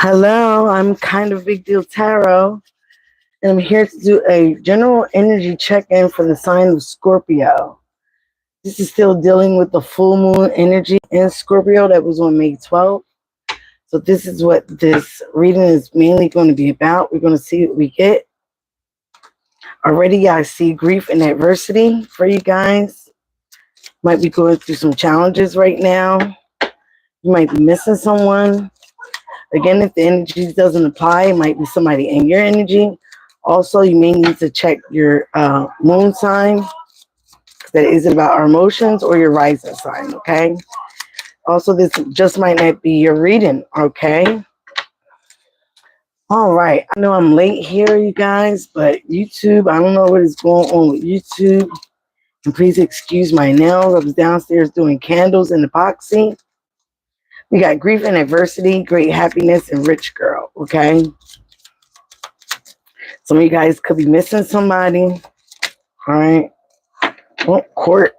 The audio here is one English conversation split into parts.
Hello, I'm Kind of Big Deal Tarot, and I'm here to do a general energy check-in for the sign of Scorpio. This is still dealing with the full moon energy in Scorpio that was on May 12th. So this is what this reading is mainly going to be about. We're going to see what we get. Already I see grief and adversity for you guys. Might be going through some challenges right now. You might be missing someone. Again, if the energy doesn't apply, it might be somebody in your energy. Also, you may need to check your moon sign. That is about our emotions or your rising sign, okay? Also, this just might not be your reading, okay? All right. I know I'm late here, you guys, but YouTube, I don't know what is going on with YouTube. And please excuse my nails. I was downstairs doing candles and epoxy. We got grief and adversity, great happiness, and rich girl, okay? Some of you guys could be missing somebody. All right. Well, court.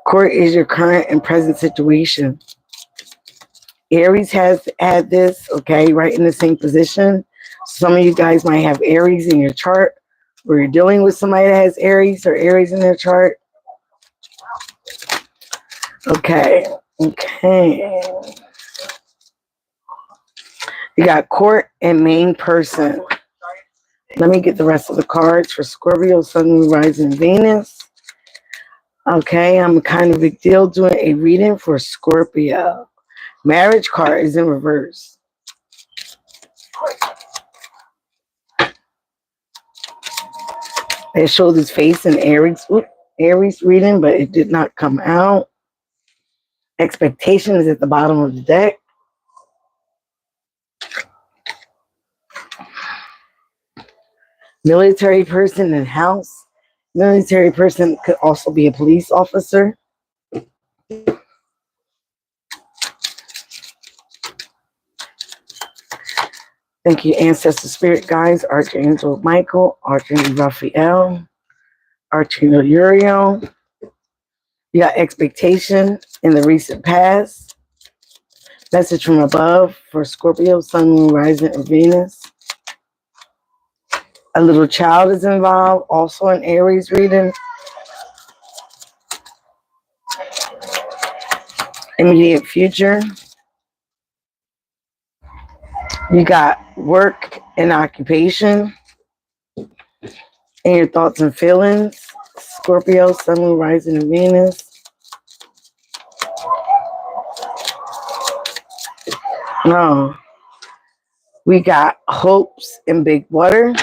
Court is your current and present situation. Aries has had this, okay, right in the same position. Some of you guys might have Aries in your chart, or you're dealing with somebody that has Aries or Aries in their chart. Okay. You got court and main person. Let me get the rest of the cards for Scorpio, Sun, Moon, Rising, Venus. Okay, I'm Kind of Big Deal doing a reading for Scorpio. Marriage card is in reverse. It showed his face in Aries reading, but it did not come out. Expectation is at the bottom of the deck. Military person in house. Military person could also be a police officer. Thank you, Ancestor Spirit Guides, Archangel Michael, Archangel Raphael, Archangel Uriel. You got expectation in the recent past. Message from above for Scorpio, Sun, Moon, Rising, and Venus. A little child is involved, also in Aries reading. Immediate future. You got work and occupation. And your thoughts and feelings. Scorpio, Sun, Moon, Rising, and Venus. No. We got hopes and big water.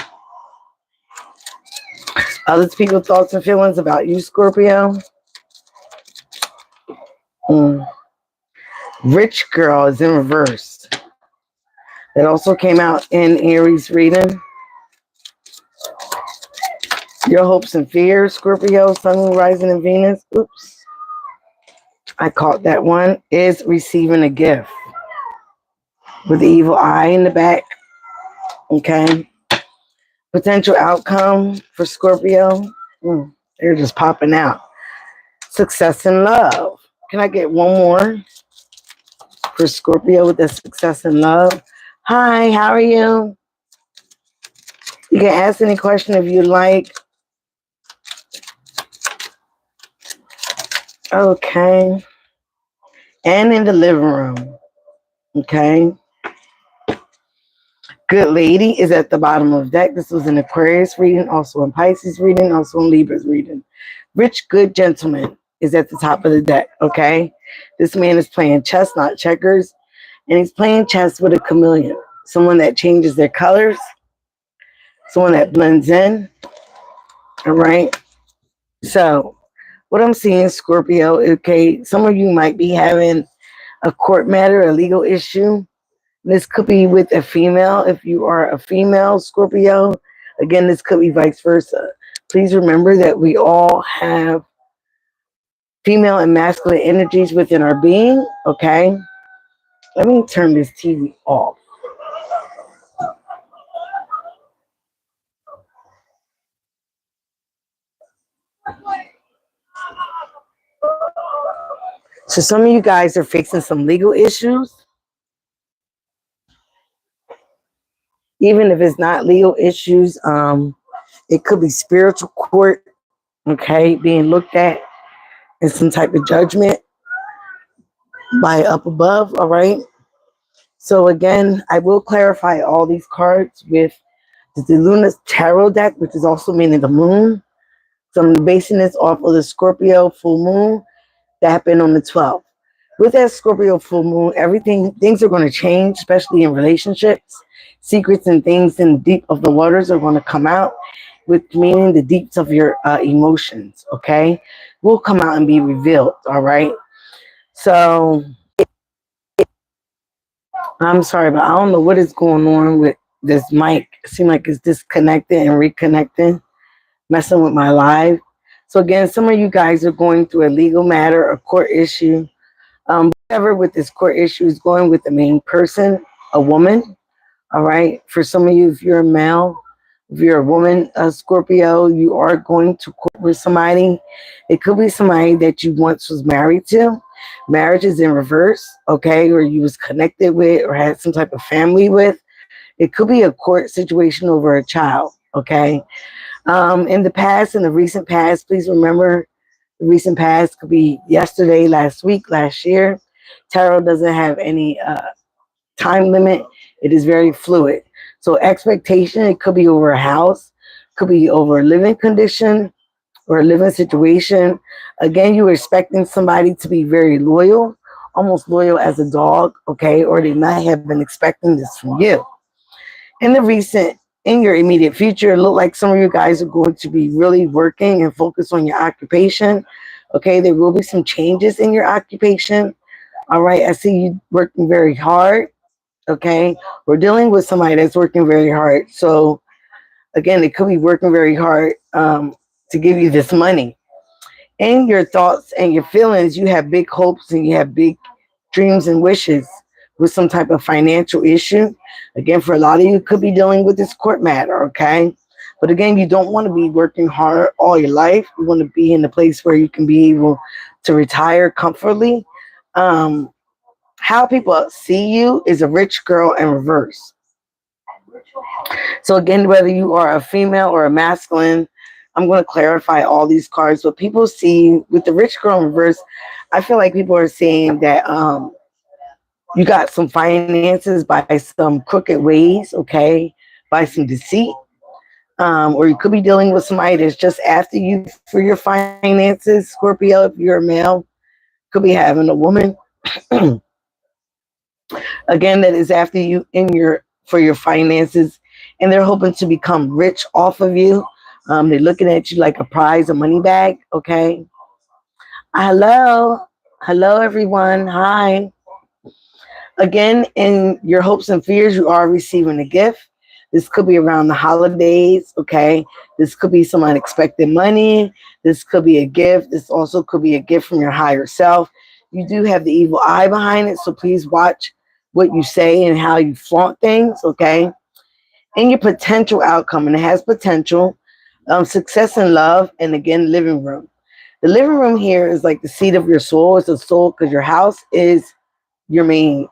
Other people's thoughts and feelings about you, Scorpio. Rich girl is in reverse. It also came out in Aries reading. Your hopes and fears, Scorpio, Sun, Moon, Rising, and Venus. Oops. I caught that one. Is receiving a gift. With the evil eye in the back. Okay. Potential outcome for Scorpio. They're just popping out. Success in love. Can I get one more for Scorpio with the success in love? Hi, how are you? You can ask any question if you like. Okay. And in the living room. Okay. Good lady is at the bottom of the deck. This was an Aquarius reading, also in Pisces reading, also in Libras reading. Rich, good gentleman is at the top of the deck, okay? This man is playing chess, not checkers, and he's playing chess with a chameleon, someone that changes their colors, someone that blends in, all right? So what I'm seeing, Scorpio, okay, some of you might be having a court matter, a legal issue. This could be with a female. If you are a female, Scorpio, again, this could be vice versa. Please remember that we all have female and masculine energies within our being, okay? Let me turn this TV off. So some of you guys are facing some legal issues. Even if it's not legal issues, it could be spiritual court, okay, being looked at in some type of judgment by up above, all right? So again, I will clarify all these cards with the Luna's Tarot deck, which is also meaning the moon. So I'm basing this off of the Scorpio full moon that happened on the 12th. With that Scorpio full moon, things are going to change, especially in relationships. Secrets and things in the deep of the waters are going to come out, which meaning the deeps of your emotions, okay, will come out and be revealed, all right? So I'm sorry, but I don't know what is going on with this mic. It seems like it's disconnected and reconnecting, messing with my live. So again, some of you guys are going through a legal matter, a court issue. Whatever with this court issue is going with the main person, a woman. All right. For some of you, if you're a male, if you're a woman, a Scorpio, you are going to court with somebody. It could be somebody that you once was married to. Marriage is in reverse, okay, or you was connected with or had some type of family with. It could be a court situation over a child, okay. In the past, in the recent past, please remember the recent past could be yesterday, last week, last year. Tarot doesn't have any time limit. It is very fluid. So expectation, it could be over a house, could be over a living condition or a living situation. Again, you're expecting somebody to be very loyal, almost loyal as a dog, okay? Or they might have been expecting this from you. In your immediate future, it look like some of you guys are going to be really working and focus on your occupation. Okay, there will be some changes in your occupation. All right, I see you working very hard. Okay, we're dealing with somebody that's working very hard. So again, it could be working very hard to give you this money. In your thoughts and your feelings, you have big hopes and you have big dreams and wishes with some type of financial issue. Again, for a lot of you, could be dealing with this court matter, okay? But again, you don't want to be working hard all your life. You want to be in a place where you can be able to retire comfortably. How people see you is a rich girl in reverse. So again, whether you are a female or a masculine, I'm going to clarify all these cards. What people see with the rich girl in reverse, I feel like people are saying that you got some finances by some crooked ways, okay, by some deceit. Or you could be dealing with somebody that's just after you for your finances. Scorpio, if you're a male, could be having a woman again that is after you in your for your finances, and they're hoping to become rich off of you. They're looking at you like a prize, a money bag. Okay. Hello, hello everyone. Hi. Again, in your hopes and fears, you are receiving a gift. This could be around the holidays, okay? This could be some unexpected money. This could be a gift. This also could be a gift from your higher self. You do have the evil eye behind it, so please watch what you say and how you flaunt things, okay? And your potential outcome, and it has potential, success in love, and again, living room. The living room here is like the seat of your soul. It's a soul because your house is your main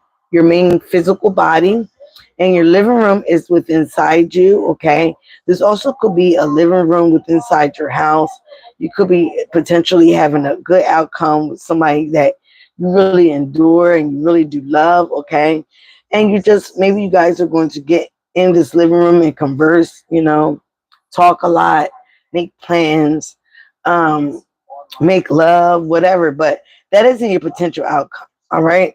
physical body, and your living room is with inside you, okay? This also could be a living room with inside your house. You could be potentially having a good outcome with somebody that you really endure and you really do love, okay? And you just, maybe you guys are going to get in this living room and converse, talk a lot, make plans, make love, whatever, but that isn't your potential outcome, all right?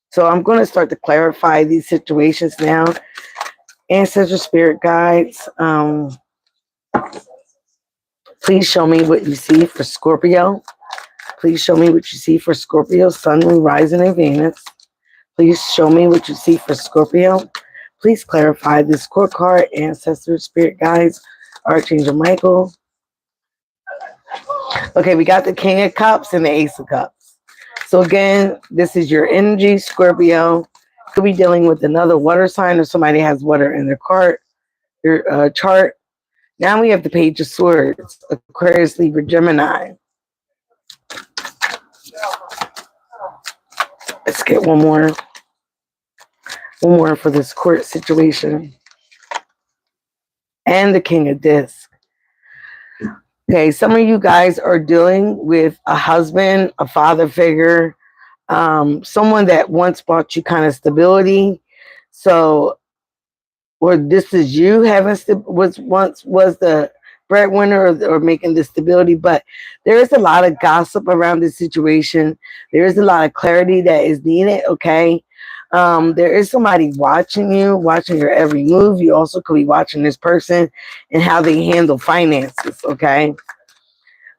So I'm going to start to clarify these situations now. Ancestral spirit guides, please show me what you see for Scorpio. Please show me what you see for Scorpio, Sun, Moon, Rising, and Venus. Please show me what you see for Scorpio. Please clarify this court card, Ancestral spirit guides, Archangel Michael. Okay, we got the King of Cups and the Ace of Cups. So again, this is your energy, Scorpio. Could be dealing with another water sign or somebody has water in their chart. Now we have the Page of Swords, Aquarius, Libra, Gemini. Let's get one more for this court situation. and the King of Discs. Okay, some of you guys are dealing with a husband, a father figure, someone that once brought you kind of stability. So, or this is you having was the breadwinner or making the stability, but there is a lot of gossip around this situation. There is a lot of clarity that is needed. Okay, there is somebody watching you, watching your every move. You also could be watching this person and how they handle finances. Okay.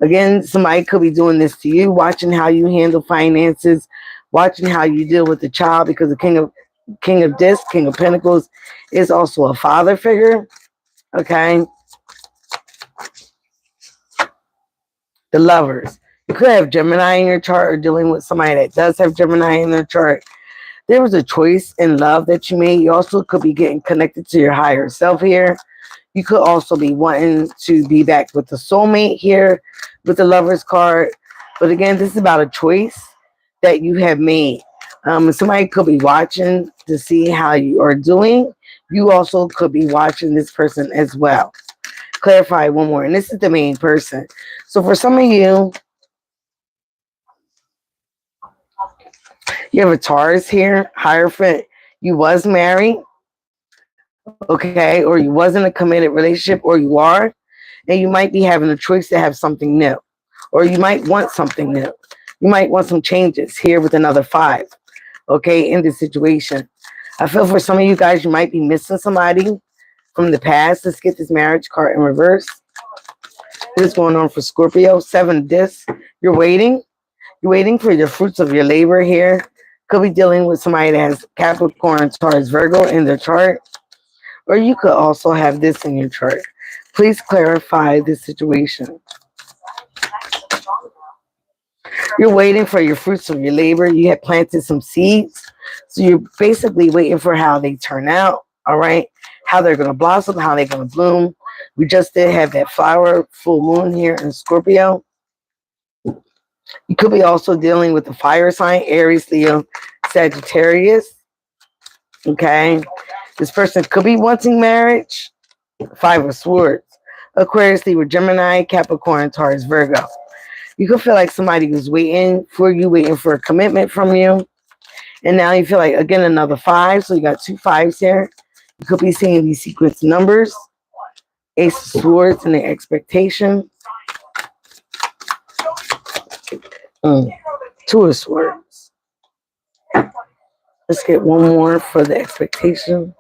Again, somebody could be doing this to you, watching how you handle finances, watching how you deal with the child, because the King of Discs, King of Pentacles, is also a father figure. Okay. The Lovers. You could have Gemini in your chart or dealing with somebody that does have Gemini in their chart. There was a choice in love that you made. You also could be getting connected to your higher self here. You could also be wanting to be back with the soulmate here with the Lovers card. But again, this is about a choice that you have made. Somebody could be watching to see how you are doing. You also could be watching this person as well. Clarify one more. And this is the main person. So for some of you, you have a Taurus here, Hierophant. You was married, okay, or you was in a committed relationship, or you are, and you might be having a choice to have something new, or you might want something new. You might want some changes here with another 5, okay, in this situation. I feel for some of you guys, you might be missing somebody from the past. Let's get this marriage card in reverse. What is going on for Scorpio? 7 discs. You're waiting. You're waiting for the fruits of your labor here. Could be dealing with somebody that has Capricorn, Taurus, Virgo in their chart. Or you could also have this in your chart. Please clarify this situation. You're waiting for your fruits of your labor. You have planted some seeds. So you're basically waiting for how they turn out. All right. How they're going to blossom, how they're going to bloom. We just did have that flower full moon here in Scorpio. You could be also dealing with the fire sign, Aries, Leo, Sagittarius. Okay. This person could be wanting marriage. 5 of Swords. Aquarius, Libra, Gemini, Capricorn, Taurus, Virgo. You could feel like somebody was waiting for you, waiting for a commitment from you. And now you feel like, again, another 5. So you got 2 5s here. You could be seeing these sequence numbers. Ace of Swords and the expectation. 2 of Swords. Let's get one more for the expectation.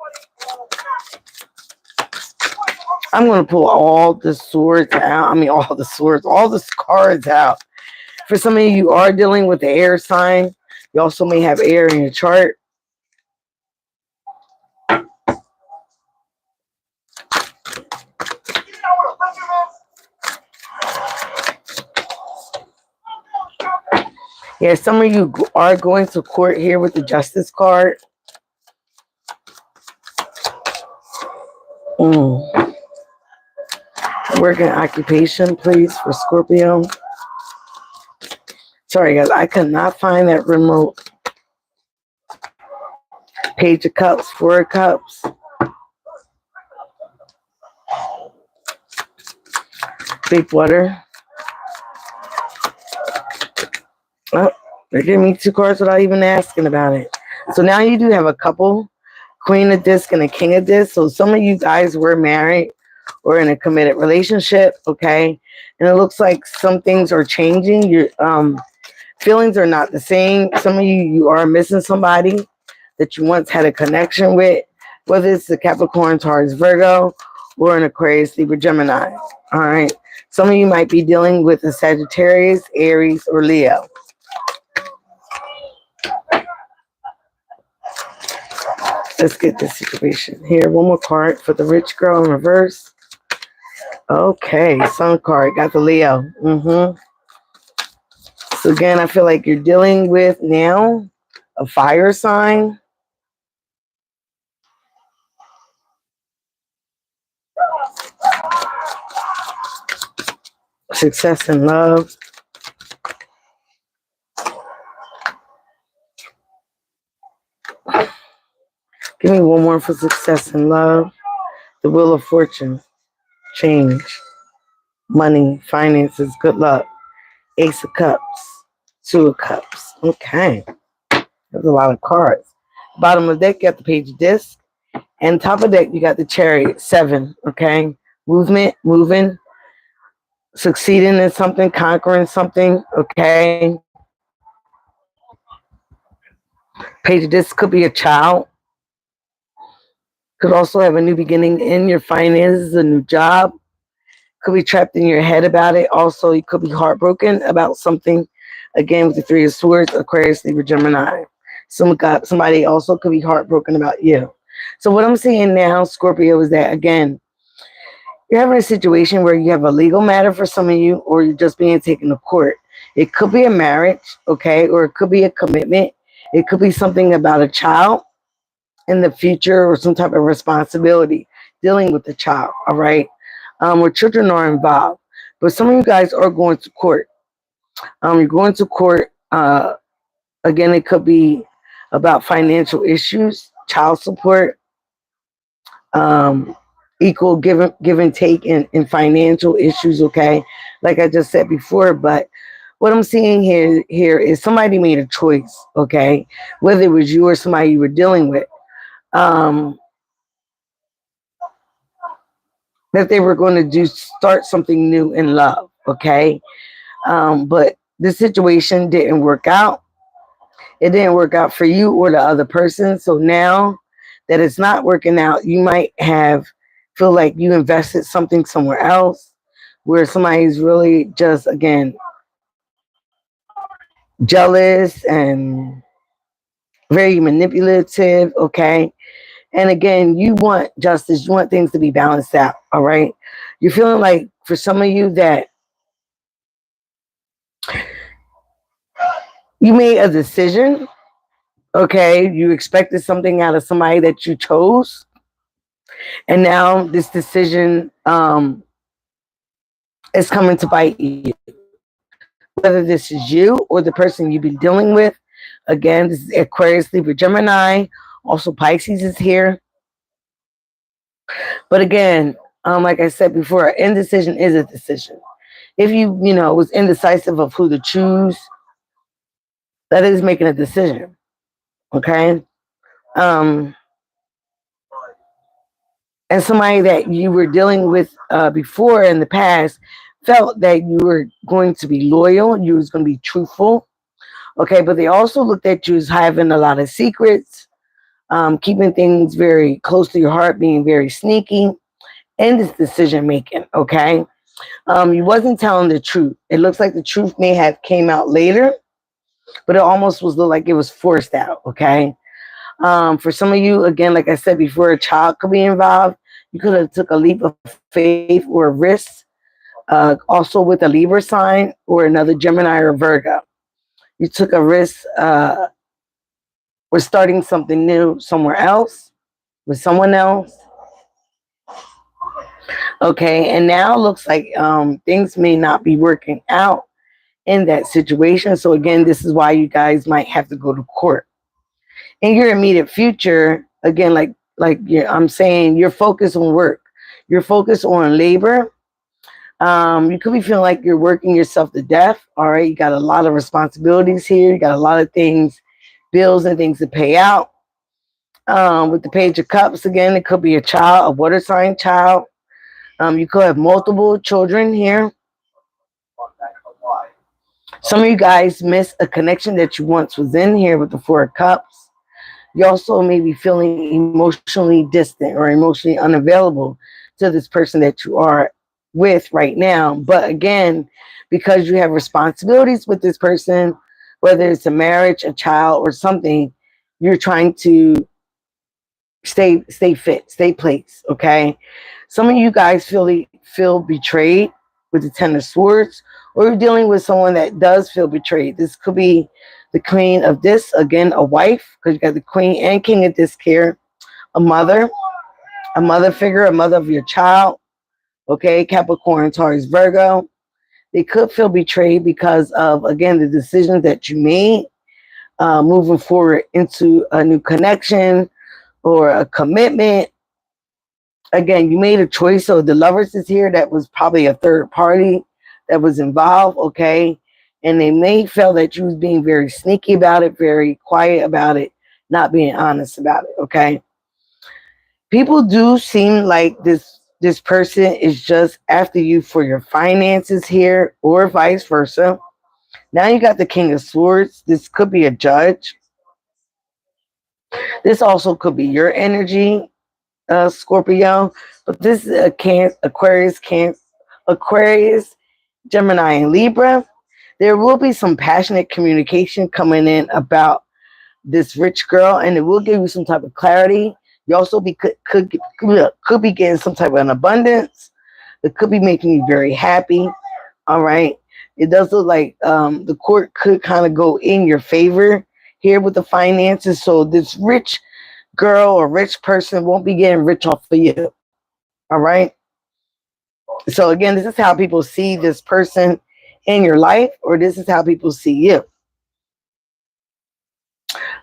I'm going to pull all the swords out. I mean, all the cards out. For some of you are dealing with the air sign. You also may have air in your chart. Yeah, some of you are going to court here with the Justice card. Working occupation, please, for Scorpio. Sorry, guys, I could not find that remote. Page of Cups, 4 of Cups. Big water. Oh, they're giving me 2 cards without even asking about it. So now you do have a couple. Queen of Discs and a King of Discs. So some of you guys were married or in a committed relationship, okay? And it looks like some things are changing. Your feelings are not the same. Some of you are missing somebody that you once had a connection with, whether it's the Capricorn, Taurus, Virgo, or an Aquarius, Libra, Gemini. All right. Some of you might be dealing with a Sagittarius, Aries, or Leo. Let's get this situation here. One more card for the rich girl in reverse. Okay, Sun card. Got the Leo. So again, I feel like you're dealing with now a fire sign. Success in love. Give me one more for success in love. The Wheel of Fortune. change, money, finances, good luck. Ace of Cups, Two of Cups. Okay, there's a lot of cards. Bottom of the deck, you got the Page of Discs. And top of the deck, you got the Chariot, 7. Okay, movement, moving, succeeding in something, conquering something. Okay, Page of Discs could be a child. Could also have a new beginning in your finances, a new job. Could be trapped in your head about it. Also, you could be heartbroken about something. Again, with the Three of Swords, Aquarius, Libra, Gemini. Somebody also could be heartbroken about you. So what I'm seeing now, Scorpio, is that, again, you're having a situation where you have a legal matter for some of you, or you're just being taken to court. It could be a marriage, okay, or it could be a commitment. It could be something about a child in the future, or some type of responsibility dealing with the child, all right? Where children are involved. But some of you guys are going to court. You're going to court. Again, it could be about financial issues, child support, equal give and take in financial issues, okay? Like I just said before, but what I'm seeing here is somebody made a choice, okay? Whether it was you or somebody you were dealing with. That they were going to start something new in love, okay? But the situation didn't work out. It didn't work out for you or the other person. So now that it's not working out, you might feel like you invested something somewhere else, where somebody's really just, again, jealous and very manipulative, okay? And again, you want justice. You want things to be balanced out, all right? You're feeling like, for some of you, that you made a decision, okay? You expected something out of somebody that you chose. And now this decision is coming to bite you. Whether this is you or the person you've been dealing with. Again, this is Aquarius, Libra, Gemini. Also, Pisces is here. But again, like I said before, indecision is a decision. If you was indecisive of who to choose, that is making a decision. Okay? And somebody that you were dealing with before in the past felt that you were going to be loyal, you was going to be truthful. Okay, but they also looked at you as having a lot of secrets, keeping things very close to your heart, being very sneaky in this decision making. Okay, you wasn't telling the truth. It looks like the truth may have came out later, but it almost was like it was forced out. Okay, for some of you, again, like I said before, a child could be involved. You could have took a leap of faith or a risk. Also with a Libra sign or another Gemini or Virgo. You took a risk with starting something new somewhere else, with someone else. Okay, and now it looks like things may not be working out in that situation. So again, this is why you guys might have to go to court. In your immediate future, again, I'm saying, you're focused on work. You're focused on labor. You could be feeling like you're working yourself to death. All right, you got a lot of responsibilities here. You got a lot of things, bills and things to pay out. With the Page of Cups, again, it could be a child, a water sign child. You could have multiple children here. Some of you guys miss a connection that you once was in here with the Four of Cups. You also may be feeling emotionally distant or emotionally unavailable to this person that you are with right now. But again, because you have responsibilities with this person, whether it's a marriage, a child, or something, you're trying to stay fit, stay placed. Okay, some of you guys feel betrayed with the Ten of Swords, or you're dealing with someone that does feel betrayed. This could be the Queen of Discs, again, a wife, because you got the Queen and King of Discs here, a mother figure, a mother of your child. Okay, Capricorn, Taurus, Virgo. They could feel betrayed because of, again, the decisions that you made moving forward into a new connection or a commitment. Again, you made a choice. So the lovers is here. That was probably a third party that was involved. Okay. And they may feel that you was being very sneaky about it, very quiet about it, not being honest about it. Okay. People do seem like this person is just after you for your finances here, or vice versa. Now you got the King of Swords. This could be a judge. This also could be your energy, Scorpio. But this is a Aquarius, Gemini, and Libra. There will be some passionate communication coming in about this rich girl, and it will give you some type of clarity. You also could be getting some type of an abundance. It could be making you very happy. All right. It does look like the court could kind of go in your favor here with the finances. So this rich girl or rich person won't be getting rich off of you. All right. So again, this is how people see this person in your life, or this is how people see you.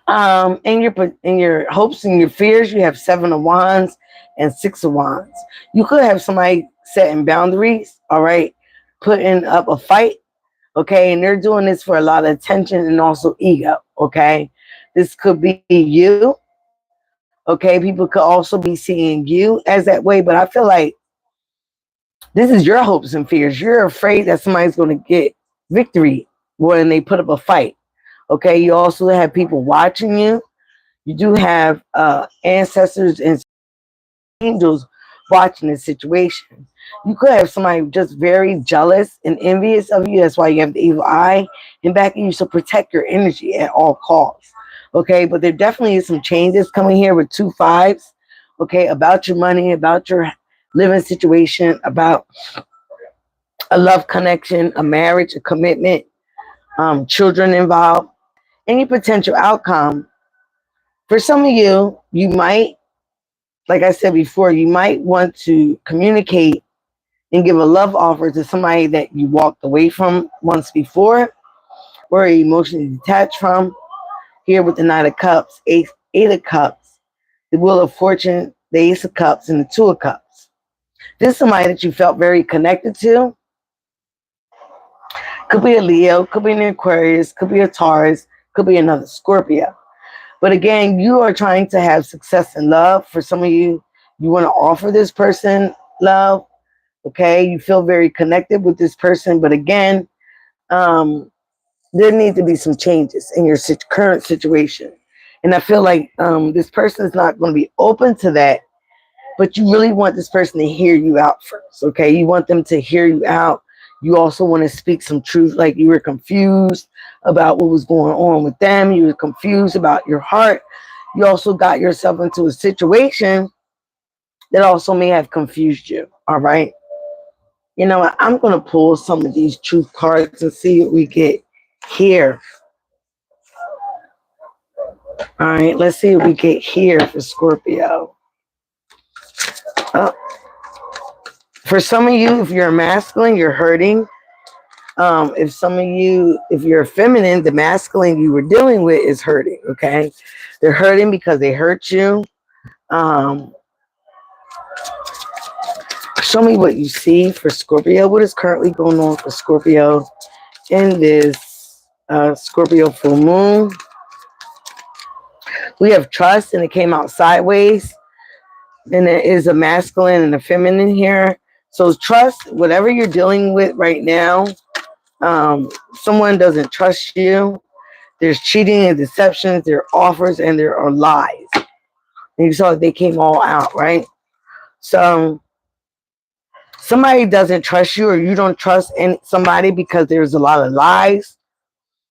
In your hopes and your fears, you have 7 of Wands and 6 of Wands. You could have somebody setting boundaries, all right, putting up a fight, okay, and they're doing this for a lot of attention and also ego, okay. This could be you, okay. People could also be seeing you as that way, but I feel like this is your hopes and fears. You're afraid that somebody's going to get victory when they put up a fight, okay. You also have people watching you. You do have ancestors and angels watching the situation. You could have somebody just very jealous and envious of you. That's why you have the evil eye in back of you. So protect your energy at all costs. Okay, but there definitely is some changes coming here with 2 5s. Okay, about your money, about your living situation, about a love connection, a marriage, a commitment, children involved, any potential outcome. For some of you, you might, like I said before, you might want to communicate and give a love offer to somebody that you walked away from once before or emotionally detached from. Here with the Knight of Cups, Eight of Cups, the Wheel of Fortune, the Ace of Cups, and the Two of Cups. This is somebody that you felt very connected to. Could be a Leo, could be an Aquarius, could be a Taurus, could be another Scorpio. But again, you are trying to have success in love. For some of you, you want to offer this person love. Okay, you feel very connected with this person, but again, there need to be some changes in your current situation. And I feel like this person is not going to be open to that, but you really want this person to hear you out first. Okay, you want them to hear you out. You also want to speak some truth, like you were confused about what was going on with them. You were confused about your heart. You also got yourself into a situation that also may have confused you. All right. You know what? I'm going to pull some of these truth cards and see what we get here. All right. Let's see what we get here for Scorpio. For some of you, if you're masculine, you're hurting. If some of you, if you're feminine, the masculine you were dealing with is hurting. Okay. They're hurting because they hurt you. Show me what you see for Scorpio. What is currently going on for Scorpio in this Scorpio full moon? We have trust, and it came out sideways. And there is a masculine and a feminine here. So trust, whatever you're dealing with right now, someone doesn't trust you. There's cheating and deceptions, there are offers, and there are lies. And you saw they came all out, right? So somebody doesn't trust you, or you don't trust somebody because there's a lot of lies.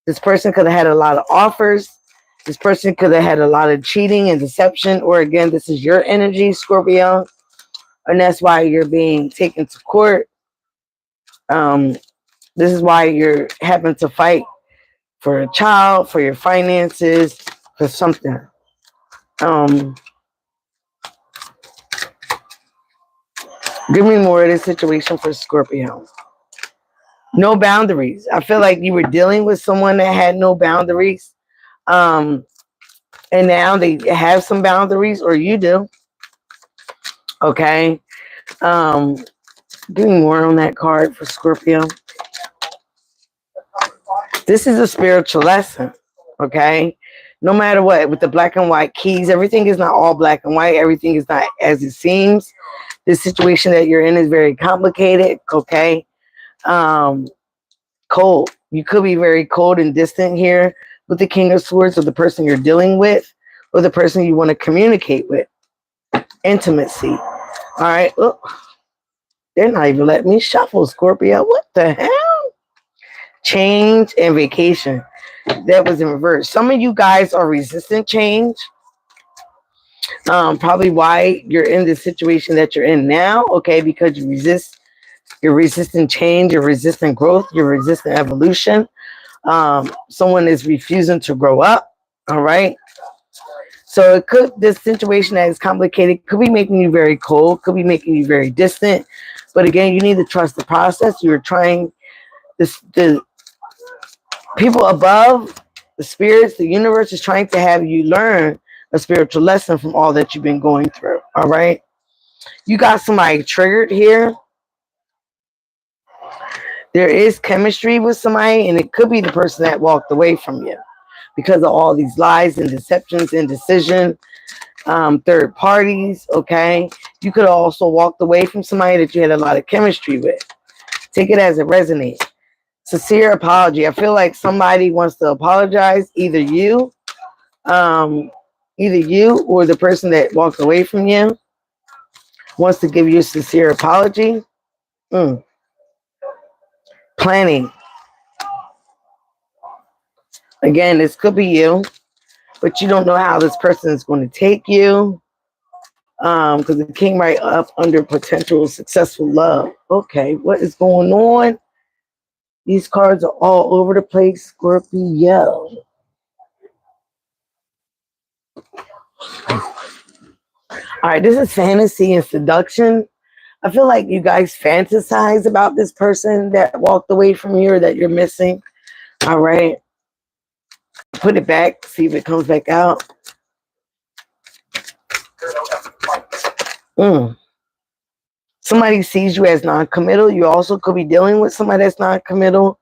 This person could have had a lot of offers. This person could have had a lot of cheating and deception. Or again, this is your energy, Scorpio. And that's why you're being taken to court. This is why you're having to fight for a child, for your finances, for something. Give me more of this situation for Scorpio. No boundaries. I feel like you were dealing with someone that had no boundaries. And now they have some boundaries, or you do. Okay. Give me more on that card for Scorpio. This is a spiritual lesson. Okay. No matter what, with the black and white keys, everything is not all black and white. Everything is not as it seems. The situation that you're in is very complicated. Okay. Cold. You could be very cold and distant here with the King of Swords, or the person you're dealing with, or the person you want to communicate with. Intimacy. All right. Oh, they're not even letting me shuffle, Scorpio. What the hell? Change and vacation. That was in reverse. Some of you guys are resistant change. Probably why you're in the situation that you're in now. Okay, because you're resisting change, you're resisting growth, you're resisting evolution. Someone is refusing to grow up. All right. So it could, this situation that is complicated could be making you very cold, could be making you very distant. But again, you need to trust the process. You're trying the people above, the spirits, the universe is trying to have you learn a spiritual lesson from all that you've been going through. All right. You got somebody triggered here. There is chemistry with somebody, and it could be the person that walked away from you because of all these lies and deceptions, indecision, third parties. Okay. You could have also walked away from somebody that you had a lot of chemistry with. Take it as it resonates. Sincere apology. I feel like somebody wants to apologize, either you or the person that walked away from you wants to give you a sincere apology. Planning. Again, this could be you, but you don't know how this person is going to take you. Because it came right up under potential successful love. Okay, what is going on? These cards are all over the place, Scorpio. All right, this is fantasy and seduction. I feel like you guys fantasize about this person that walked away from you or that you're missing. All right. Put it back, see if it comes back out. Somebody sees you as non-committal. You also could be dealing with somebody that's non-committal.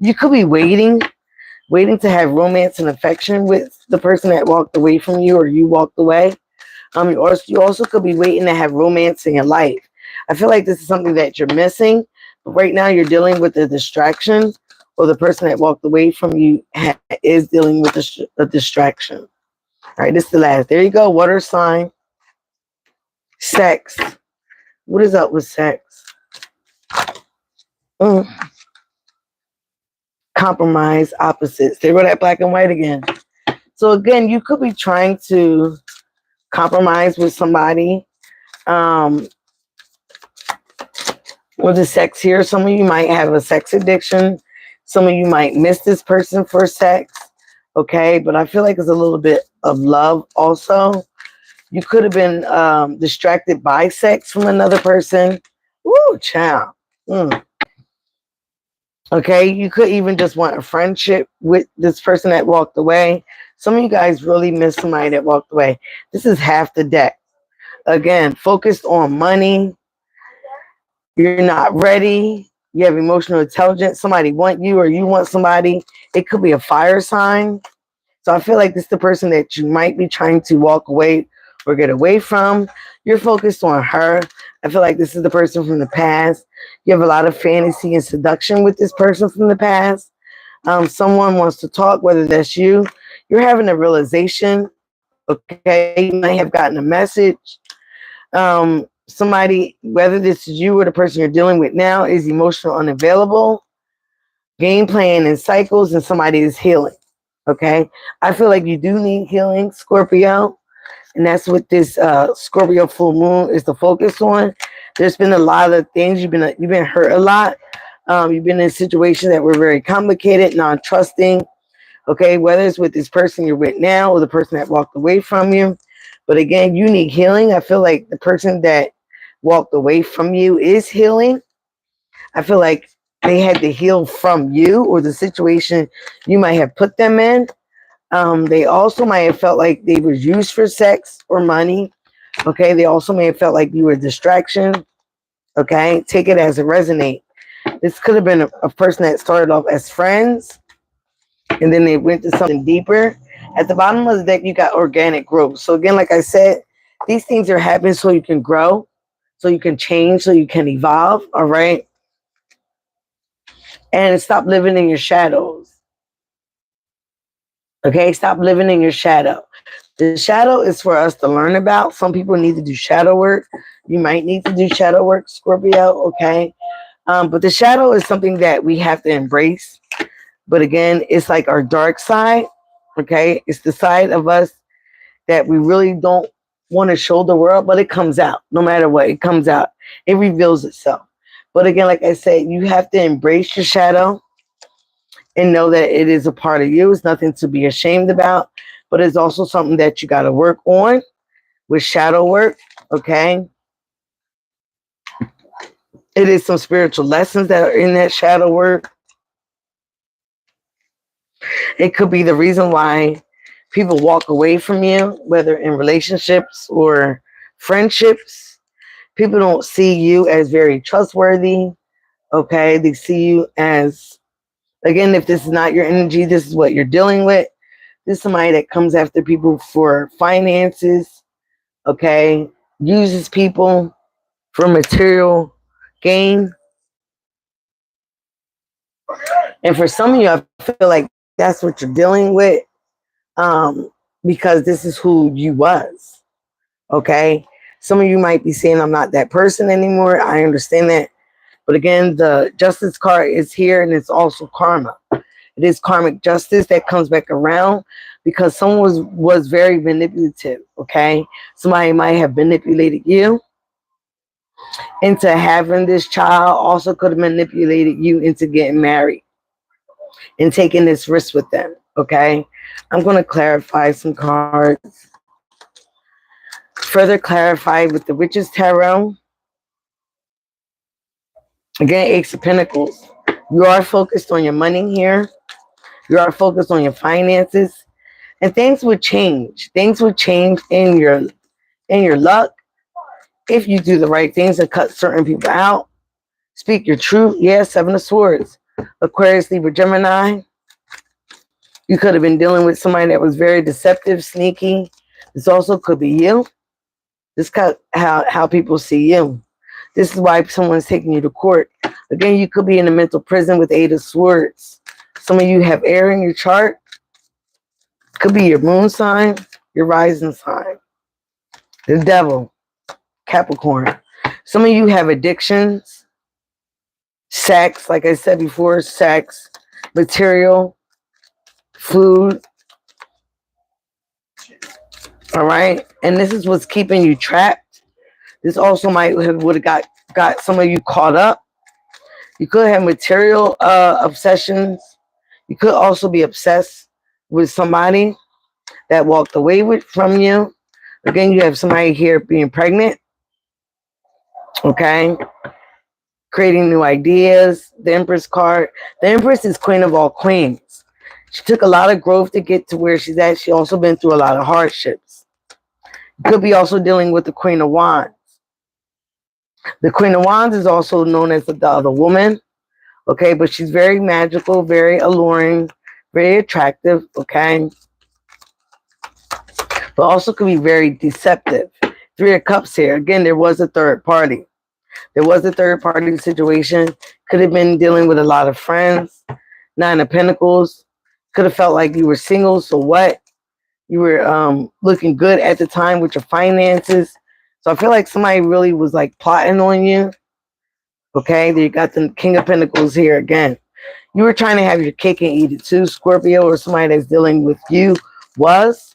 You could be waiting to have romance and affection with the person that walked away from you, or you walked away. You also could be waiting to have romance in your life. I feel like this is something that you're missing. But right now you're dealing with a distraction, or the person that walked away from you is dealing with a distraction. All right, this is the last. There you go. Water sign. Sex. What is up with sex? Compromise, opposites. There go that black and white again. So again, you could be trying to compromise with somebody. With the sex here, some of you might have a sex addiction. Some of you might miss this person for sex. Okay, but I feel like it's a little bit of love also. You could have been distracted by sex from another person. Woo, child. Okay, you could even just want a friendship with this person that walked away. Some of you guys really miss somebody that walked away. This is half the deck. Again, focused on money. You're not ready. You have emotional intelligence. Somebody want you, or you want somebody. It could be a fire sign. So I feel like this is the person that you might be trying to walk away or get away from. You're focused on her. I feel like this is the person from the past. You have a lot of fantasy and seduction with this person from the past. Someone wants to talk, whether that's you. You're having a realization. Okay, you might have gotten a message. Somebody, whether this is you or the person you're dealing with now, is emotional unavailable. Game playing in cycles, and somebody is healing. Okay, I feel like you do need healing, Scorpio. And that's what this Scorpio full moon is to focus on. There's been a lot of things. You've been hurt a lot. You've been in situations that were very complicated, non-trusting. Okay, whether it's with this person you're with now or the person that walked away from you. But again, you need healing. I feel like the person that walked away from you is healing. I feel like they had to heal from you or the situation you might have put them in. They also might have felt like they were used for sex or money. Okay, they also may have felt like you were a distraction. Okay, take it as it resonates. This could have been a person that started off as friends and then they went to something deeper. At the bottom of the deck, you got organic growth. So again, like I said, these things are happening so you can grow, so you can change, so you can evolve. All right. And stop living in your shadows. Okay, stop living in your shadow. The shadow is for us to learn about. Some people need to do shadow work. You might need to do shadow work, Scorpio. Okay. But the shadow is something that we have to embrace. But again, it's like our dark side. Okay. It's the side of us that we really don't want to show the world, but it comes out no matter what. It comes out, it reveals itself. But again, like I said, you have to embrace your shadow and know that it is a part of you. It's nothing to be ashamed about, but it's also something that you got to work on with shadow work. Okay. It is some spiritual lessons that are in that shadow work. It could be the reason why people walk away from you, whether in relationships or friendships. People don't see you as very trustworthy. Okay. They see you as, again, if this is not your energy, this is what you're dealing with. This is somebody that comes after people for finances. Okay. Uses people for material gain. And for some of you, I feel like that's what you're dealing with, because this is who you was. Okay. Some of you might be saying, I'm not that person anymore. I understand that. But again, the justice card is here and it's also karma. It is karmic justice that comes back around because someone was very manipulative. Okay. Somebody might have manipulated you into having this child, also could have manipulated you into getting married and taking this risk with them. Okay. I'm going to clarify some cards. Further clarify with the Witch's Tarot. Again, Ace of Pentacles. You are focused on your money here. You are focused on your finances. And things would change. Things would change in your luck if you do the right things and cut certain people out. Speak your truth. Yeah, Seven of Swords. Aquarius, Libra, Gemini. You could have been dealing with somebody that was very deceptive, sneaky. This also could be you. This is how people see you. This is why someone's taking you to court. Again, you could be in a mental prison with Eight of Swords. Some of you have air in your chart. Could be your moon sign, your rising sign. The devil, Capricorn. Some of you have addictions. Sex, like I said before, sex, material, food. All right. And this is what's keeping you trapped. This also would have got some of you caught up. You could have material obsessions. You could also be obsessed with somebody that walked away from you. Again, you have somebody here being pregnant. Okay. Creating new ideas. The Empress card. The Empress is queen of all queens. She took a lot of growth to get to where she's at. She also been through a lot of hardships. You could be also dealing with the Queen of Wands. The Queen of Wands is also known as the other woman. Okay, but she's very magical, very alluring, very attractive. Okay. But also could be very deceptive. Three of Cups here. Again, there was a third party. There was a third party situation. Could have been dealing with a lot of friends. Nine of Pentacles. Could have felt like you were single. So what? You were looking good at the time with your finances. So I feel like somebody really was like plotting on you. Okay, you got the King of Pentacles here again. You were trying to have your cake and eat it too, Scorpio, or somebody that's dealing with you was.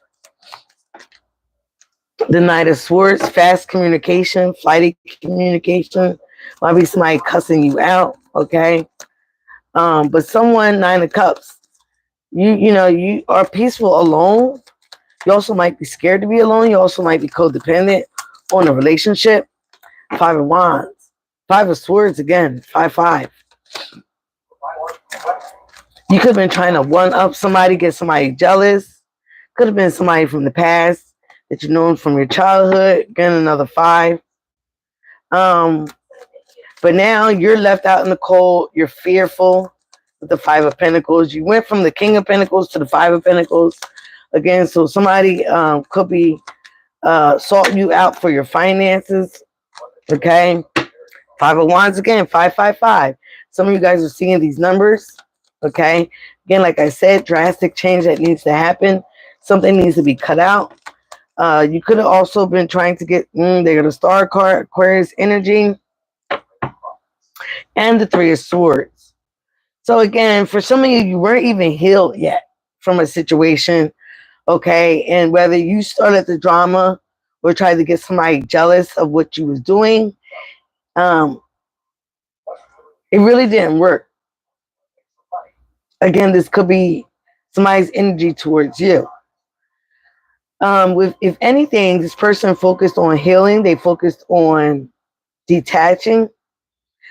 The Knight of Swords, fast communication, flighty communication. Might be somebody cussing you out, okay? But someone, Nine of Cups, you are peaceful alone. You also might be scared to be alone. You also might be codependent on a relationship. Five of Wands. Five of Swords again. 5-5. You could have been trying to one-up somebody, get somebody jealous. Could have been somebody from the past that you've known from your childhood. Again, another 5. But now you're left out in the cold. You're fearful with the 5 of Pentacles. You went from the King of Pentacles to the 5 of Pentacles. Again, so somebody could be sorting you out for your finances. Okay. 5 of Wands again, 555. Some of you guys are seeing these numbers. Okay. Again, like I said, drastic change that needs to happen. Something needs to be cut out. You could have also been trying to get, they got a Star card, Aquarius energy, and the 3 of Swords. So again, for some of you, you weren't even healed yet from a situation. Okay. And whether you started the drama or tried to get somebody jealous of what you was doing, it really didn't work. Again, this could be somebody's energy towards you. If anything, this person focused on healing. They focused on detaching.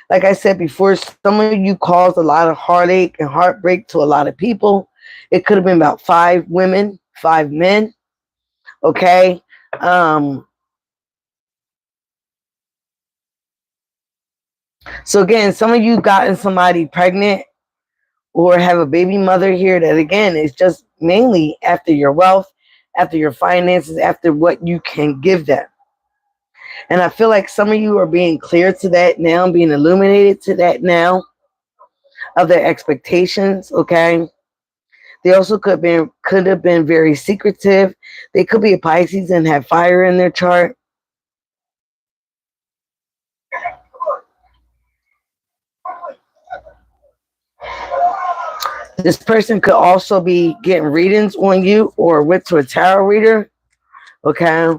Like I said before, some of you caused a lot of heartache and heartbreak to a lot of people. It could have been about 5 women, 5 men. Okay. So again, some of you gotten somebody pregnant or have a baby mother here that, again, is just mainly after your wealth, after your finances, after what you can give them. And I feel like some of you are being clear to that now, being illuminated to that now, of their expectations, okay? They also could have been very secretive. They could be a Pisces and have fire in their chart. This person could also be getting readings on you or went to a tarot reader, okay?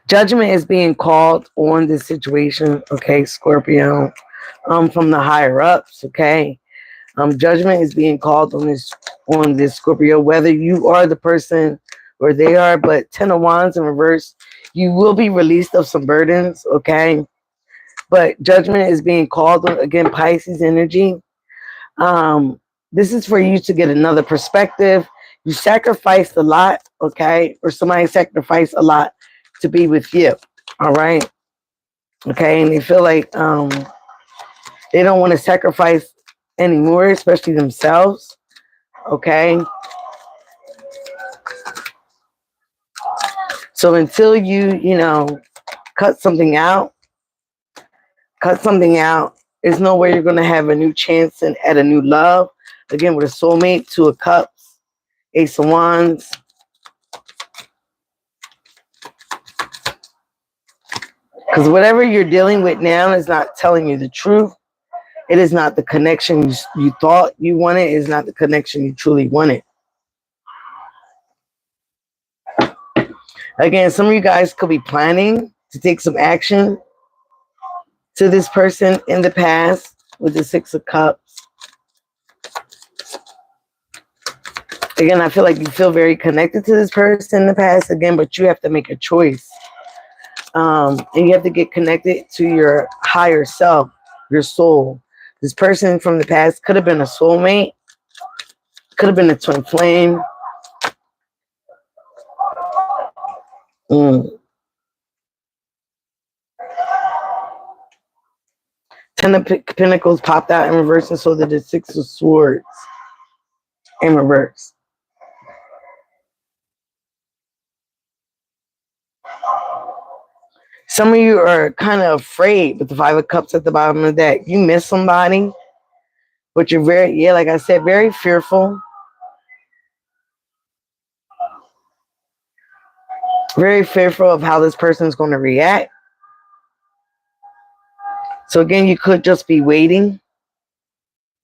Judgment is being called on this situation, okay, Scorpio, from the higher ups, okay? Judgment is being called on this Scorpio, whether you are the person or they are, but 10 of Wands in reverse, you will be released of some burdens, okay? But judgment is being called on, again, Pisces energy. This is for you to get another perspective. You sacrificed a lot, okay? Or somebody sacrificed a lot to be with you, all right? Okay, and they feel like they don't want to sacrifice anymore, especially themselves, okay? So until you cut something out, there's no way you're going to have a new chance at a new love. Again, with a soulmate, 2 of Cups, Ace of Wands. Because whatever you're dealing with now is not telling you the truth. It is not the connection you thought you wanted. It is not the connection you truly wanted. Again, some of you guys could be planning to take some action to this person in the past with the 6 of Cups. Again, I feel like you feel very connected to this person in the past, again, but you have to make a choice. And you have to get connected to your higher self, your soul. This person from the past could have been a soulmate, could have been a twin flame. 10 of Pentacles popped out in reverse, and so did the 6 of Swords in reverse. Some of you are kind of afraid with the 5 of Cups at the bottom of the deck. You miss somebody, but you're very, like I said, very fearful. Very fearful of how this person is going to react. So again, you could just be waiting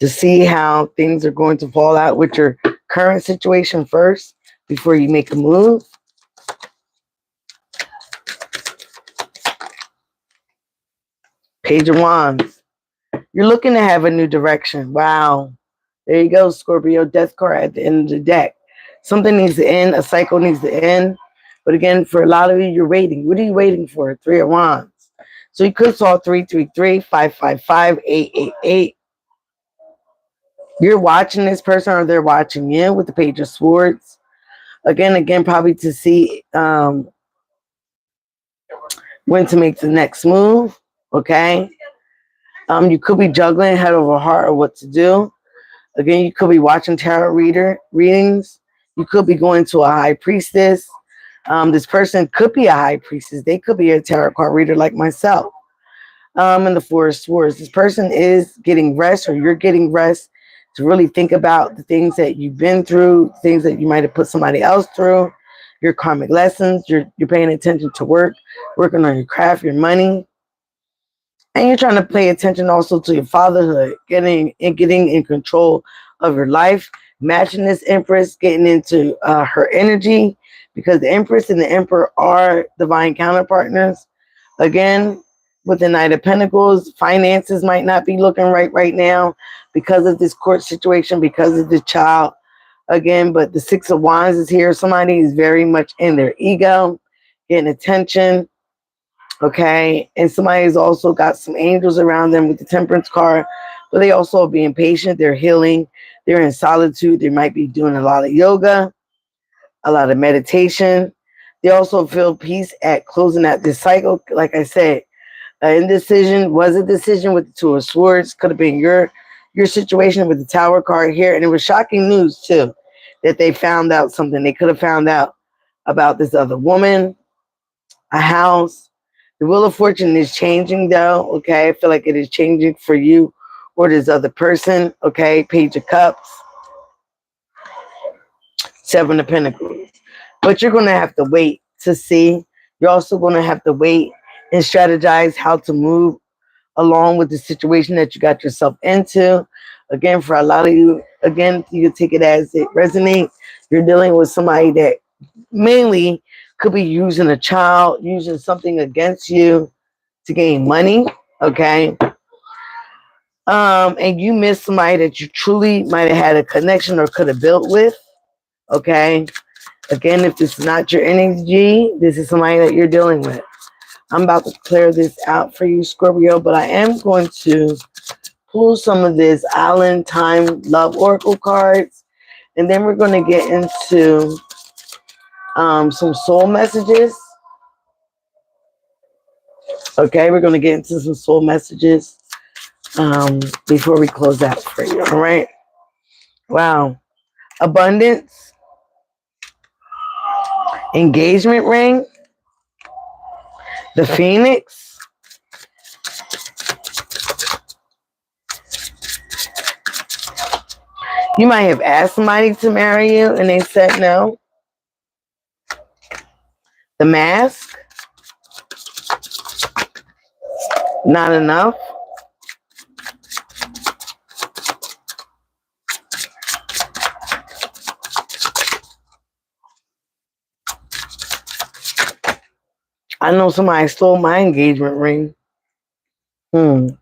to see how things are going to fall out with your current situation first before you make a move. Page of Wands. You're looking to have a new direction. Wow. There you go, Scorpio. Death card at the end of the deck. Something needs to end. A cycle needs to end. But again, for a lot of you, you're waiting. What are you waiting for? 3 of Wands. So you could call 333-555-8888. You're watching this person or they're watching you with the Page of Swords. Again, probably to see when to make the next move. Okay. You could be juggling head over heart or what to do. Again, you could be watching tarot readings. You could be going to a high priestess. This person could be a high priestess. They could be a tarot card reader like myself. And the Four of Swords. This person is getting rest, or you're getting rest to really think about the things that you've been through, things that you might have put somebody else through, your karmic lessons. You're paying attention to work, working on your craft, your money. And you're trying to pay attention also to your fatherhood, getting in control of your life, matching this Empress, getting into her energy, because the Empress and the Emperor are divine counterpartners. Again, with the Knight of Pentacles, finances might not be looking right now because of this court situation, because of the child. Again, but the Six of Wands is here. Somebody is very much in their ego, getting attention. Okay, and somebody's also got some angels around them with the Temperance card, but they also are being patient. They're healing. They're in solitude. They might be doing a lot of yoga, a lot of meditation. They also feel peace at closing out this cycle. Like I said, indecision was a decision with the Two of Swords. Could have been your situation with the Tower card here, and it was shocking news too that they found out something. They could have found out about this other woman, a house. The Wheel of Fortune is changing though, okay? I feel like it is changing for you or this other person, okay? Page of Cups, Seven of Pentacles. But you're going to have to wait to see. You're also going to have to wait and strategize how to move along with the situation that you got yourself into. Again, for a lot of you, again, you can take it as it resonates. You're dealing with somebody that mainly could be using a child, using something against you to gain money, okay? And you miss somebody that you truly might have had a connection or could have built with, okay? Again, if this is not your energy, this is somebody that you're dealing with. I'm about to clear this out for you, Scorpio, but I am going to pull some of this Island Time Love Oracle cards, and then we're going to get into some soul messages. Okay, we're going to get into some soul messages before we close out for you. All right. Wow. Abundance. Engagement ring. The Phoenix. You might have asked somebody to marry you and they said no. The Mask. Not enough. I know somebody stole my engagement ring. And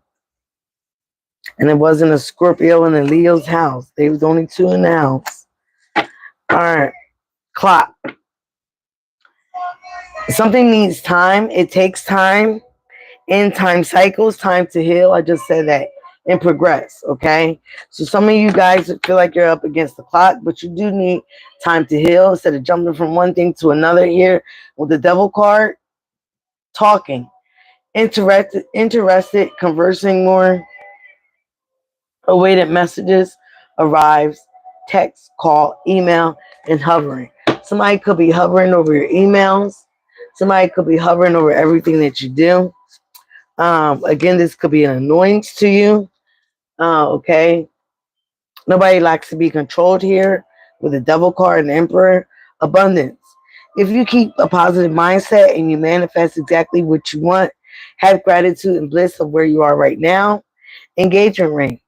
it wasn't a Scorpio in a Leo's house. There was only two in the house. All right. Clock. Something needs time. It takes time. In time cycles, time to heal. I just said that. And progress, okay? So some of you guys feel like you're up against the clock, but you do need time to heal instead of jumping from one thing to another here with the Devil card. Talking. Interested, conversing more. Awaited messages, arrives, text, call, email, and hovering. Somebody could be hovering over your emails. Somebody could be hovering over everything that you do. Again, this could be an annoyance to you. Okay. Nobody likes to be controlled here with the Devil card and the Emperor. Abundance. If you keep a positive mindset and you manifest exactly what you want, have gratitude and bliss of where you are right now. Engagement ring.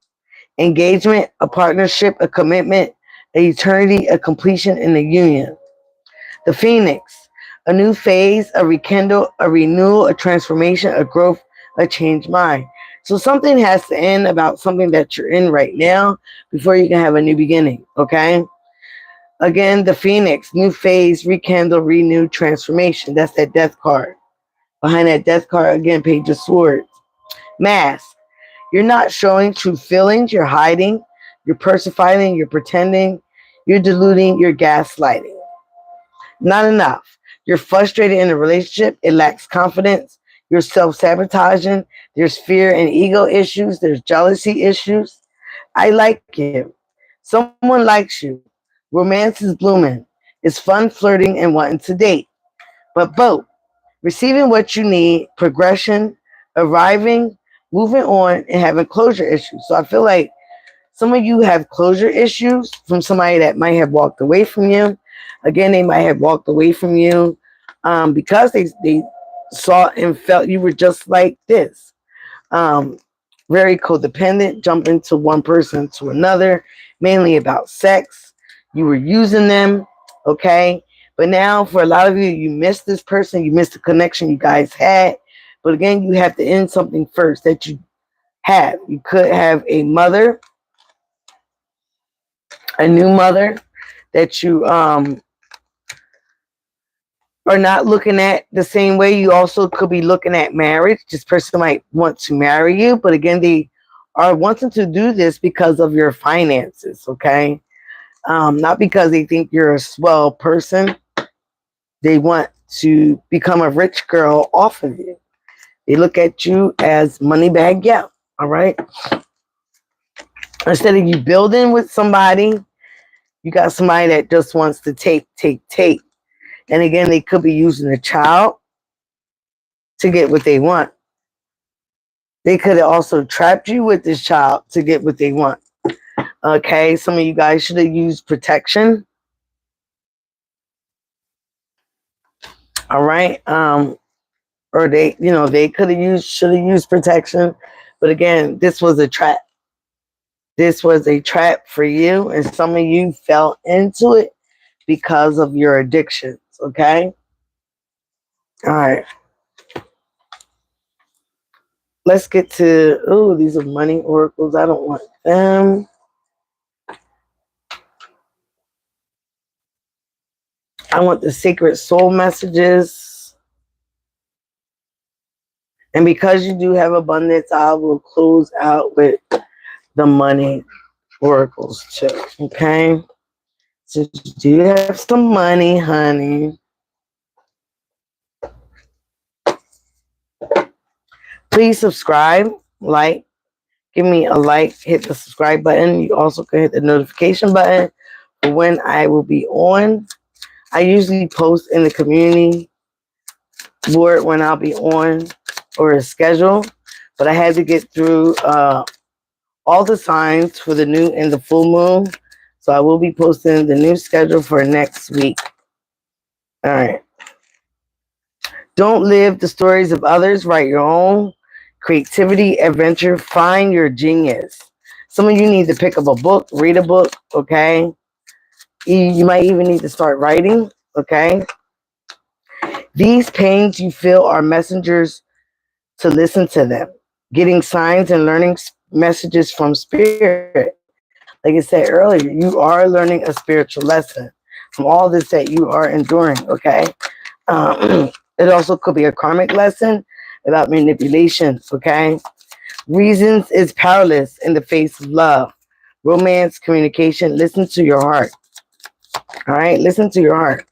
Engagement, a partnership, a commitment, an eternity, a completion, and a union. The Phoenix, a new phase, a rekindle, a renewal, a transformation, a growth, a changed mind. So something has to end about something that you're in right now before you can have a new beginning, okay? Again, the Phoenix, new phase, rekindle, renew, transformation. That's that death card. Behind that death card, again, Page of Swords. Mask. You're not showing true feelings. You're hiding. You're persifying. You're pretending. You're deluding. You're gaslighting. Not enough. You're frustrated in a relationship. It lacks confidence. You're self-sabotaging. There's fear and ego issues. There's jealousy issues. I like you. Someone likes you. Romance is blooming. It's fun flirting and wanting to date. But both receiving what you need, progression, arriving, moving on, and having closure issues. So I feel like some of you have closure issues from somebody that might have walked away from you. Again, they might have walked away from you because they saw and felt you were just like this. Um, Very codependent, jumping to one person to another, mainly about sex. You were using them, okay? But now, for a lot of you, you miss this person, you miss the connection you guys had. But again, you have to end something first that you have. You could have a mother, a new mother that you are not looking at the same way. You also could be looking at marriage. This person might want to marry you, but again, they are wanting to do this because of your finances, okay? Not because they think you're a swell person. They want to become a rich girl off of you. They look at you as money bag, yeah, all right? Instead of you building with somebody, you got somebody that just wants to take. And again, they could be using a child to get what they want. They could have also trapped you with this child to get what they want. Okay, some of you guys should have used protection. All right. Or they should have used protection. But again, this was a trap. This was a trap for you, and some of you fell into it because of your addictions. Okay. All right. Let's get to, oh, these are money oracles. I don't want them. I want the sacred soul messages. And because you do have abundance, I will close out with the money oracles too. Okay. So you do have some money, honey. Please subscribe, like, give me a like, hit the subscribe button. You also can hit the notification button for when I will be on. I usually post in the community board when I'll be on, or a schedule, but I had to get through all the signs for the new and the full moon. So I will be posting the new schedule for next week. All right. Don't live the stories of others. Write your own. Creativity, adventure, find your genius. Some of you need to pick up a book, read a book, okay? You might even need to start writing, okay? These pains you feel are messengers to listen to them. Getting signs and learning messages from spirit. Like I said earlier, you are learning a spiritual lesson from all this that you are enduring, okay? It also could be a karmic lesson about manipulation, okay? Reasons is powerless in the face of love. Romance, communication, listen to your heart. All right, listen to your heart.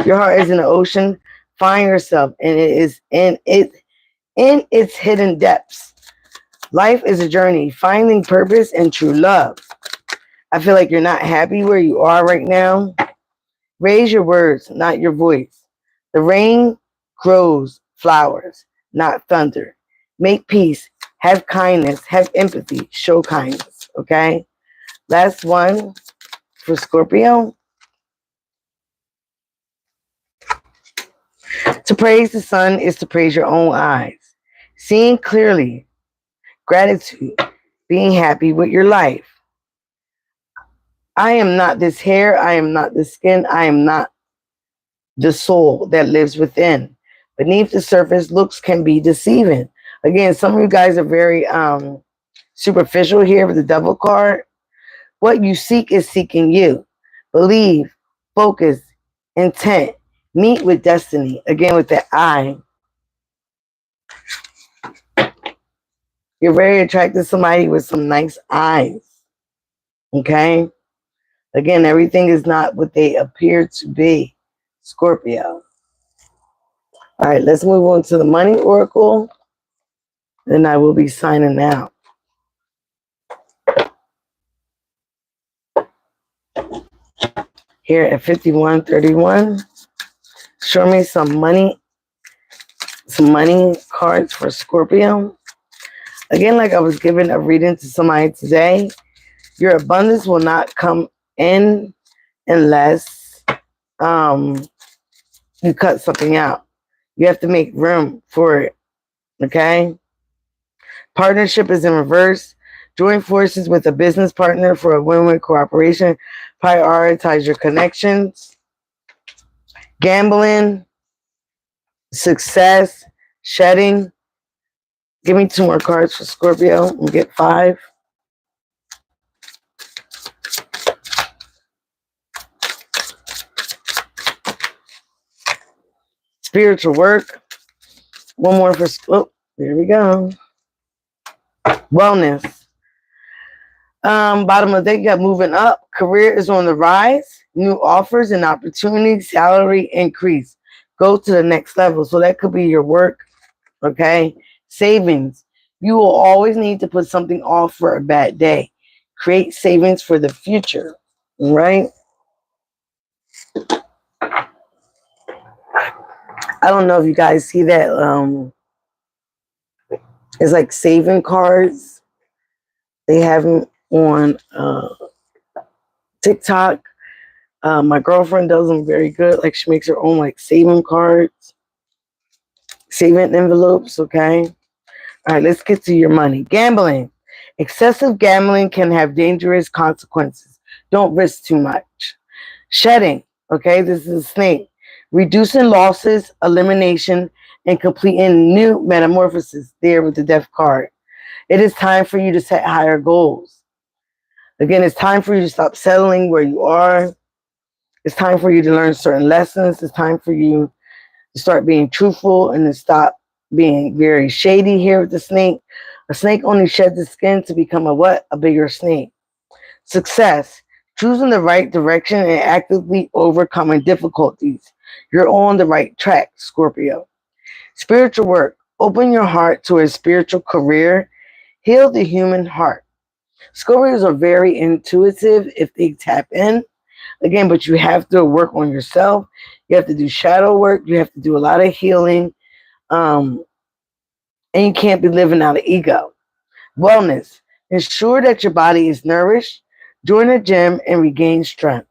Your heart is in the ocean. Find yourself, and it is in its hidden depths. Life is a journey, finding purpose and true love. I feel like you're not happy where you are right now. Raise your words, not your voice. The rain grows flowers, not thunder. Make peace, have kindness, have empathy, show kindness, okay? Last one for Scorpio. To praise the sun is to praise your own eyes. Seeing clearly, gratitude, being happy with your life. I am not this hair. I am not the skin. I am not the soul that lives within. Beneath the surface, looks can be deceiving. Again, some of you guys are very superficial here with the devil card. What you seek is seeking you. Believe, focus, intent, meet with destiny. Again, with the I. You're very attracted to somebody with some nice eyes. Okay? Again, everything is not what they appear to be. Scorpio. All right, let's move on to the money oracle. Then I will be signing out. Here at 5131. Show me some money cards for Scorpio. Again, like I was giving a reading to somebody today, your abundance will not come in unless you cut something out. You have to make room for it. Okay? Partnership is in reverse. Join forces with a business partner for a win-win cooperation. Prioritize your connections. Gambling. Success. Shedding. Give me 2 more cards for Scorpio and get 5. Spiritual work. 1 more for, oh, there we go. Wellness. Bottom of the deck, you got moving up. Career is on the rise. New offers and opportunities. Salary increase. Go to the next level. So that could be your work. Okay. Savings. You will always need to put something off for a bad day. Create savings for the future. Right? I don't know if you guys see that. It's like saving cards. They have them on TikTok. My girlfriend does them very good. Like she makes her own like saving cards, saving envelopes. Okay. All right, let's get to your money. Gambling. Excessive gambling can have dangerous consequences. Don't risk too much. Shedding. Okay, this is a snake. Reducing losses, elimination, and completing new metamorphosis. There with the death card. It is time for you to set higher goals. Again, it's time for you to stop settling where you are. It's time for you to learn certain lessons. It's time for you to start being truthful and to stop being very shady here with the snake. A snake only sheds its skin to become a what? A bigger snake. Success. Choosing the right direction and actively overcoming difficulties. You're on the right track, Scorpio. Spiritual work. Open your heart to a spiritual career. Heal the human heart. Scorpios are very intuitive if they tap in. Again, but you have to work on yourself. You have to do shadow work. You have to do a lot of healing. And you can't be living out of ego. Wellness. Ensure that your body is nourished. Join a gym and regain strength.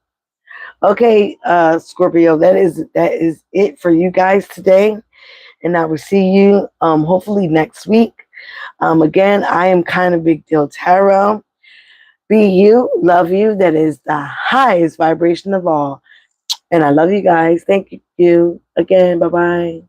Okay, Scorpio, that is it for you guys today. And I will see you hopefully next week. Again, I am kind of Big Deal Tarot. Be you, love you. That is the highest vibration of all. And I love you guys. Thank you again. Bye-bye.